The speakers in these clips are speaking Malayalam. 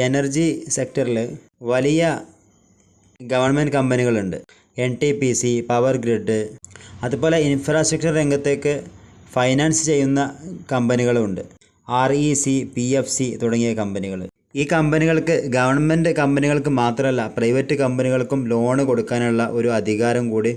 എനർജി സെക്ടറിൽ വലിയ ഗവൺമെൻറ് കമ്പനികളുണ്ട്. NTPC, പവർ ഗ്രിഡ്, അതുപോലെ ഇൻഫ്രാസ്ട്രക്ചർ രംഗത്തേക്ക് ഫൈനാൻസ് ചെയ്യുന്ന കമ്പനികളുമുണ്ട്. REC, PFC തുടങ്ങിയ കമ്പനികൾ. ഈ കമ്പനികൾക്ക് ഗവൺമെൻറ് കമ്പനികൾക്ക് മാത്രമല്ല പ്രൈവറ്റ് കമ്പനികൾക്കും ലോണ് കൊടുക്കാനുള്ള ഒരു അധികാരം കൂടി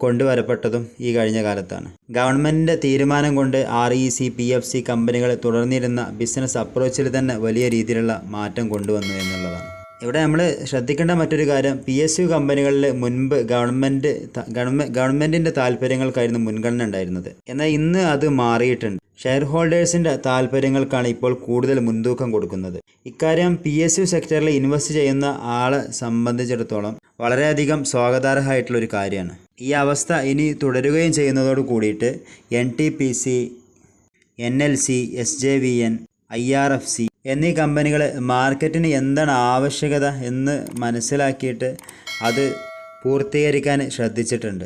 കൊണ്ടുവരപ്പെട്ടതും ഈ കഴിഞ്ഞ കാലത്താണ്. ഗവൺമെൻറ്റിൻ്റെ തീരുമാനം കൊണ്ട് REC, PFC കമ്പനികൾ തുടർന്നിരുന്ന ബിസിനസ് അപ്രോച്ചിൽ തന്നെ വലിയ രീതിയിലുള്ള മാറ്റം കൊണ്ടുവന്നു എന്നുള്ളതാണ്. ഇവിടെ നമ്മൾ ശ്രദ്ധിക്കേണ്ട മറ്റൊരു കാര്യം, PSU കമ്പനികളിൽ മുൻപ് ഗവൺമെൻറ്റിൻ്റെ താല്പര്യങ്ങൾക്കായിരുന്നു മുൻഗണന ഉണ്ടായിരുന്നത്. എന്നാൽ ഇന്ന് അത് മാറിയിട്ടുണ്ട്. ഷെയർ ഹോൾഡേഴ്സിൻ്റെ താല്പര്യങ്ങൾക്കാണ് ഇപ്പോൾ കൂടുതൽ മുൻതൂക്കം കൊടുക്കുന്നത്. ഇക്കാര്യം PSU സെക്ടറിൽ ഇൻവെസ്റ്റ് ചെയ്യുന്ന ആളെ സംബന്ധിച്ചിടത്തോളം വളരെയധികം സ്വാഗതാർഹമായിട്ടുള്ളൊരു കാര്യമാണ്. ഈ അവസ്ഥ ഇനി തുടരുകയും ചെയ്യുന്നതോട് കൂടിയിട്ട് NTPC, NLC, SJVN, IRFC എന്നീ കമ്പനികൾ മാർക്കറ്റിന് എന്താണ് ആവശ്യകത എന്ന് മനസ്സിലാക്കിയിട്ട് അത് പൂർത്തീകരിക്കാൻ ശ്രദ്ധിച്ചിട്ടുണ്ട്.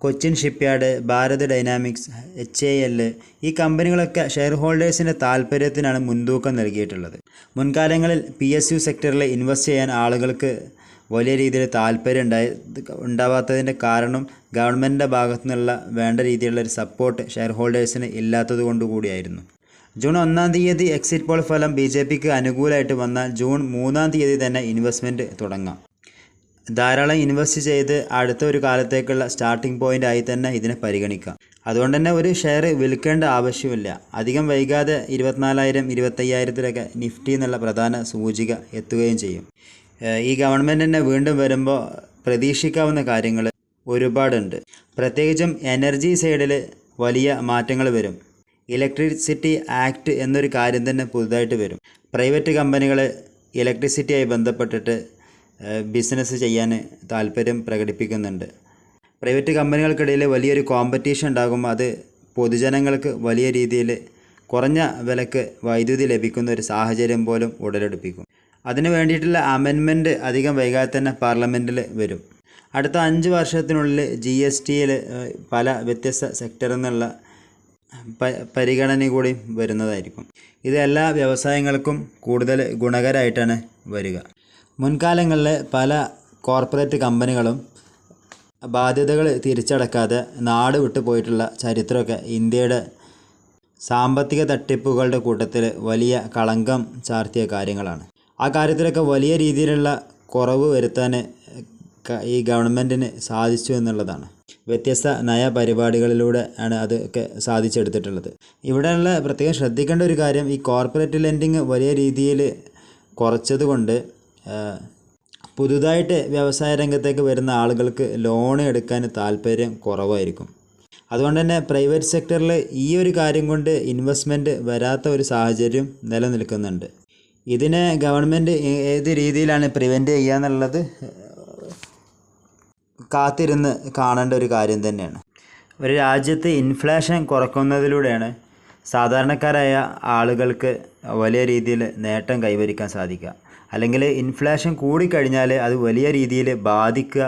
Cochin shipyard, Bharat dynamics, HAL ഈ കമ്പനികളൊക്കെ ഷെയർ ഹോൾഡേഴ്സിൻ്റെ താല്പര്യത്തിനാണ് മുൻതൂക്കം നൽകിയിട്ടുള്ളത്. മുൻകാലങ്ങളിൽ PSU സെക്ടറിൽ ഇൻവെസ്റ്റ് ചെയ്യാൻ ആളുകൾക്ക് വലിയ രീതിയിൽ താല്പര്യം ഉണ്ടാവാത്തതിൻ്റെ കാരണം ഗവൺമെൻറ്റിൻ്റെ ഭാഗത്തു നിന്നുള്ള വേണ്ട രീതിയിലുള്ളൊരു സപ്പോർട്ട് ഷെയർ ഹോൾഡേഴ്സിന് ഇല്ലാത്തത് കൊണ്ടുകൂടിയായിരുന്നു. ജൂൺ 1-ാം തീയതി എക്സിറ്റ് പോൾ ഫലം BJPക്ക് അനുകൂലമായിട്ട് വന്നാൽ ജൂൺ 3-ാം തീയതി തന്നെ ഇൻവെസ്റ്റ്മെൻറ്റ് തുടങ്ങാം. ധാരാളം ഇൻവെസ്റ്റ് ചെയ്ത് അടുത്ത ഒരു കാലത്തേക്കുള്ള സ്റ്റാർട്ടിംഗ് പോയിൻ്റ് ആയി തന്നെ ഇതിനെ പരിഗണിക്കാം. അതുകൊണ്ട് തന്നെ ഒരു ഷെയർ വിൽക്കേണ്ട ആവശ്യമില്ല. അധികം വൈകാതെ 24,000, 25,000 നിഫ്റ്റി എന്നുള്ള പ്രധാന സൂചിക എത്തുകയും ചെയ്യും. ഈ ഗവൺമെൻറ് തന്നെ വീണ്ടും വരുമ്പോൾ പ്രതീക്ഷിക്കാവുന്ന കാര്യങ്ങൾ ഒരുപാടുണ്ട്. പ്രത്യേകിച്ചും എനർജി സൈഡിൽ വലിയ മാറ്റങ്ങൾ വരും. ഇലക്ട്രിസിറ്റി ആക്ട് എന്നൊരു കാര്യം തന്നെ പുതുതായിട്ട് വരും. പ്രൈവറ്റ് കമ്പനികൾ ഇലക്ട്രിസിറ്റിയായി ബന്ധപ്പെട്ടിട്ട് ബിസിനസ് ചെയ്യാൻ താല്പര്യം പ്രകടിപ്പിക്കുന്നുണ്ട്. പ്രൈവറ്റ് കമ്പനികൾക്കിടയിൽ വലിയൊരു കോമ്പറ്റീഷൻ ഉണ്ടാകുമ്പോൾ അത് പൊതുജനങ്ങൾക്ക് വലിയ രീതിയിൽ കുറഞ്ഞ വിലക്ക് വൈദ്യുതി ലഭിക്കുന്ന ഒരു സാഹചര്യം പോലും ഉടലെടുപ്പിക്കും. അതിന് വേണ്ടിയിട്ടുള്ള അമെൻമെൻറ്റ് അധികം വൈകാതെ തന്നെ പാർലമെൻറ്റിൽ വരും. അടുത്ത 5 വർഷത്തിനുള്ളിൽ GSTയിൽ പല വ്യത്യസ്ത സെക്ടറിൽ നിന്നുള്ള പരിഗണന കൂടി വരുന്നതായിരിക്കും. ഇത് എല്ലാ വ്യവസായങ്ങൾക്കും കൂടുതൽ ഗുണകരമായിട്ടാണ് വരിക. മുൻകാലങ്ങളിൽ പല കോർപ്പറേറ്റ് കമ്പനികളും ബാധ്യതകൾ തിരിച്ചടക്കാതെ നാട് വിട്ടു പോയിട്ടുള്ള ചരിത്രമൊക്കെ ഇന്ത്യയുടെ സാമ്പത്തിക തട്ടിപ്പുകളുടെ കൂട്ടത്തിൽ വലിയ കളങ്കം ചാർത്തിയ കാര്യങ്ങളാണ്. ആ കാര്യത്തിലൊക്കെ വലിയ രീതിയിലുള്ള കുറവ് വരുത്താൻ ഈ ഗവൺമെൻറ്റിന് സാധിച്ചു എന്നുള്ളതാണ്. വ്യത്യസ്ത നയപരിപാടികളിലൂടെ ആണ് അതൊക്കെ സാധിച്ചെടുത്തിട്ടുള്ളത്. ഇവിടെയുള്ള പ്രത്യേകം ശ്രദ്ധിക്കേണ്ട ഒരു കാര്യം, ഈ കോർപ്പറേറ്റ് ലെൻഡിങ് വലിയ രീതിയിൽ കുറച്ചതുകൊണ്ട് പുതുതായിട്ട് വ്യവസായ രംഗത്തേക്ക് വരുന്ന ആളുകൾക്ക് ലോൺ എടുക്കാൻ താല്പര്യം കുറവായിരിക്കും. അതുകൊണ്ട് തന്നെ പ്രൈവറ്റ് സെക്ടറിൽ ഈ ഒരു കാര്യം കൊണ്ട് ഇൻവെസ്റ്റ്മെൻറ്റ് വരാത്ത ഒരു സാഹചര്യം നിലനിൽക്കുന്നുണ്ട്. ഇതിനെ ഗവൺമെൻറ് ഏത് രീതിയിലാണ് പ്രിവെൻറ്റ് ചെയ്യുക എന്നുള്ളത് കാത്തിരുന്ന് കാണേണ്ട ഒരു കാര്യം തന്നെയാണ്. ഒരു രാജ്യത്ത് ഇൻഫ്ലേഷൻ കുറയ്ക്കുന്നതിലൂടെയാണ് സാധാരണക്കാരായ ആളുകൾക്ക് വലിയ രീതിയിൽ നേട്ടം കൈവരിക്കാൻ സാധിക്കുക. അല്ലെങ്കിൽ ഇൻഫ്ലേഷൻ കൂടിക്കഴിഞ്ഞാൽ അത് വലിയ രീതിയിൽ ബാധിക്കുക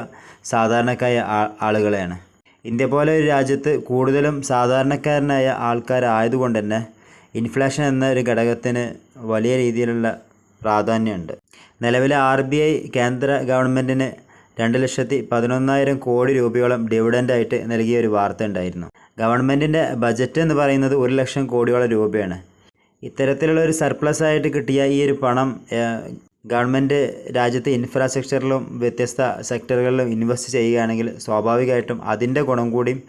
സാധാരണക്കാരായ ആളുകളെയാണ്. ഇന്ത്യ പോലെ ഒരു രാജ്യത്ത് കൂടുതലും സാധാരണക്കാരനായ ആൾക്കാരായതുകൊണ്ട് തന്നെ ഇൻഫ്ലേഷൻ എന്ന ഒരു ഘടകത്തിന് വലിയ രീതിയിലുള്ള പ്രാധാന്യമുണ്ട്. നിലവിലെ RBI കേന്ദ്ര ഗവൺമെൻറ്റിന് 2,11,000 കോടി രൂപയോളം ഡിവിഡൻ്റായിട്ട് നൽകിയ ഒരു വാർത്ത ഉണ്ടായിരുന്നു. ഗവൺമെൻറ്റിൻ്റെ ബജറ്റ് എന്ന് പറയുന്നത് 1,00,000 കോടിയോളം രൂപയാണ്. ഇത്തരത്തിലുള്ള ഒരു സർപ്ലസ് ആയിട്ട് കിട്ടിയ ഈ ഒരു പണം ഗവൺമെൻറ് രാജ്യത്തെ ഇൻഫ്രാസ്ട്രക്ചറിലും വ്യത്യസ്ത സെക്ടറുകളിലും ഇൻവെസ്റ്റ് ചെയ്യുകയാണെങ്കിൽ സ്വാഭാവികമായിട്ടും അതിൻ്റെ ഗുണം കൂടിയും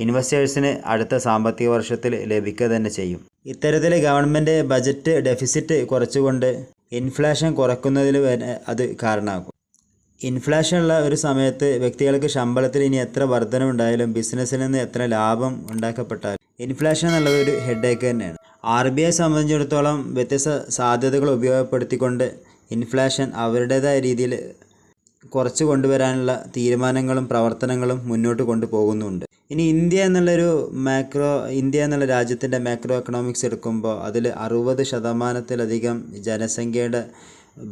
ഇൻവെസ്റ്റേഴ്സിന് അടുത്ത സാമ്പത്തിക വർഷത്തിൽ ലഭിക്കുക തന്നെ ചെയ്യും. ഇത്തരത്തിൽ ഗവൺമെൻറ് ബജറ്റ് ഡെഫിസിറ്റ് കുറച്ചുകൊണ്ട് ഇൻഫ്ലേഷൻ കുറയ്ക്കുന്നതിൽ അത് കാരണമാകും. ഇൻഫ്ലേഷൻ ഉള്ള ഒരു സമയത്ത് വ്യക്തികൾക്ക് ശമ്പളത്തിൽ ഇനി എത്ര വർധനവുണ്ടായാലും ബിസിനസ്സിൽ നിന്ന് എത്ര ലാഭം ഉണ്ടാക്കപ്പെട്ടാലും ഇൻഫ്ലേഷൻ എന്നുള്ളത് ഒരു ഹെഡേക്ക് തന്നെയാണ്. RBI സംബന്ധിച്ചിടത്തോളം വ്യത്യസ്ത സാധ്യതകൾ ഉപയോഗപ്പെടുത്തിക്കൊണ്ട് ഇൻഫ്ലേഷൻ അവരുടേതായ രീതിയിൽ കുറച്ച് കൊണ്ടുവരാനുള്ള തീരുമാനങ്ങളും പ്രവർത്തനങ്ങളും മുന്നോട്ട് കൊണ്ടുപോകുന്നുണ്ട്. ഇനി ഇന്ത്യ എന്നുള്ള രാജ്യത്തിൻ്റെ മാക്രോ എക്കണോമിക്സ് എടുക്കുമ്പോൾ അതിൽ 60%-ലധികം ജനസംഖ്യയുടെ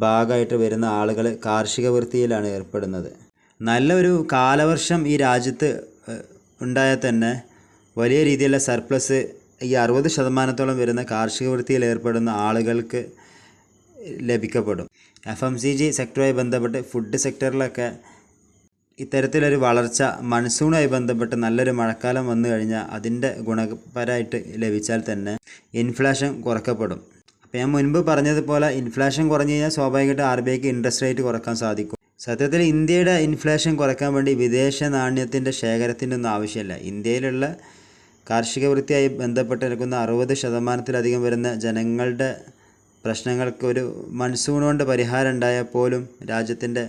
ഭാഗമായിട്ട് വരുന്ന ആളുകൾ കാർഷിക വൃത്തിയിലാണ് ഏർപ്പെടുന്നത്. നല്ലൊരു കാലവർഷം ഈ രാജ്യത്ത് ഉണ്ടായാൽ തന്നെ വലിയ രീതിയിലുള്ള സർപ്ലസ് ഈ 60%-ഓളം വരുന്ന കാർഷിക വൃത്തിയിൽ ഏർപ്പെടുന്ന ആളുകൾക്ക് ലഭിക്കപ്പെടും. FMCG സെക്ടറുമായി ബന്ധപ്പെട്ട് ഫുഡ് സെക്ടറിലൊക്കെ ഇത്തരത്തിലൊരു വളർച്ച മൺസൂണുമായി ബന്ധപ്പെട്ട് നല്ലൊരു മഴക്കാലം വന്നു കഴിഞ്ഞാൽ അതിൻ്റെ ഗുണപരമായിട്ട് ലഭിച്ചാൽ തന്നെ ഇൻഫ്ലേഷൻ കുറയ്ക്കപ്പെടും. അപ്പോൾ ഞാൻ മുൻപ് പറഞ്ഞതുപോലെ ഇൻഫ്ലേഷൻ കുറഞ്ഞു കഴിഞ്ഞാൽ സ്വാഭാവികമായിട്ട് RBIക്ക് ഇൻട്രസ്റ്റ് റേറ്റ് കുറക്കാൻ സാധിക്കും. സത്യത്തിൽ ഇന്ത്യയുടെ ഇൻഫ്ലേഷൻ കുറയ്ക്കാൻ വേണ്ടി വിദേശ നാണ്യത്തിൻ്റെ ശേഖരത്തിൻ്റെ ഒന്നും ആവശ്യമില്ല. ഇന്ത്യയിലുള്ള കാർഷിക വൃത്തിയായി ബന്ധപ്പെട്ട് നിൽക്കുന്ന 60% വരുന്ന ജനങ്ങളുടെ പ്രശ്നങ്ങൾക്ക് ഒരു മൺസൂൺ കൊണ്ട് പരിഹാരം ഉണ്ടായാൽ പോലും രാജ്യത്തിൻ്റെ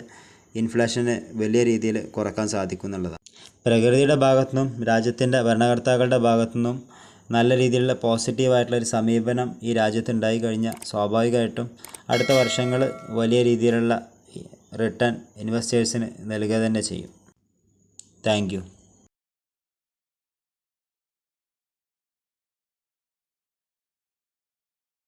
ഇൻഫ്ലേഷന് വലിയ രീതിയിൽ കുറക്കാൻ സാധിക്കും എന്നുള്ളതാണ്. പ്രകൃതിയുടെ ഭാഗത്തുനിന്നും രാജ്യത്തിൻ്റെ ഭരണകർത്താക്കളുടെ ഭാഗത്തുനിന്നും നല്ല രീതിയിലുള്ള പോസിറ്റീവായിട്ടുള്ളൊരു സമീപനം ഈ രാജ്യത്തുണ്ടായി കഴിഞ്ഞാൽ സ്വാഭാവികമായിട്ടും അടുത്ത വർഷങ്ങൾ വലിയ രീതിയിലുള്ള റിട്ടേൺ ഇൻവെസ്റ്റേഴ്സിന് നൽകുക തന്നെ ചെയ്യും. Thank you.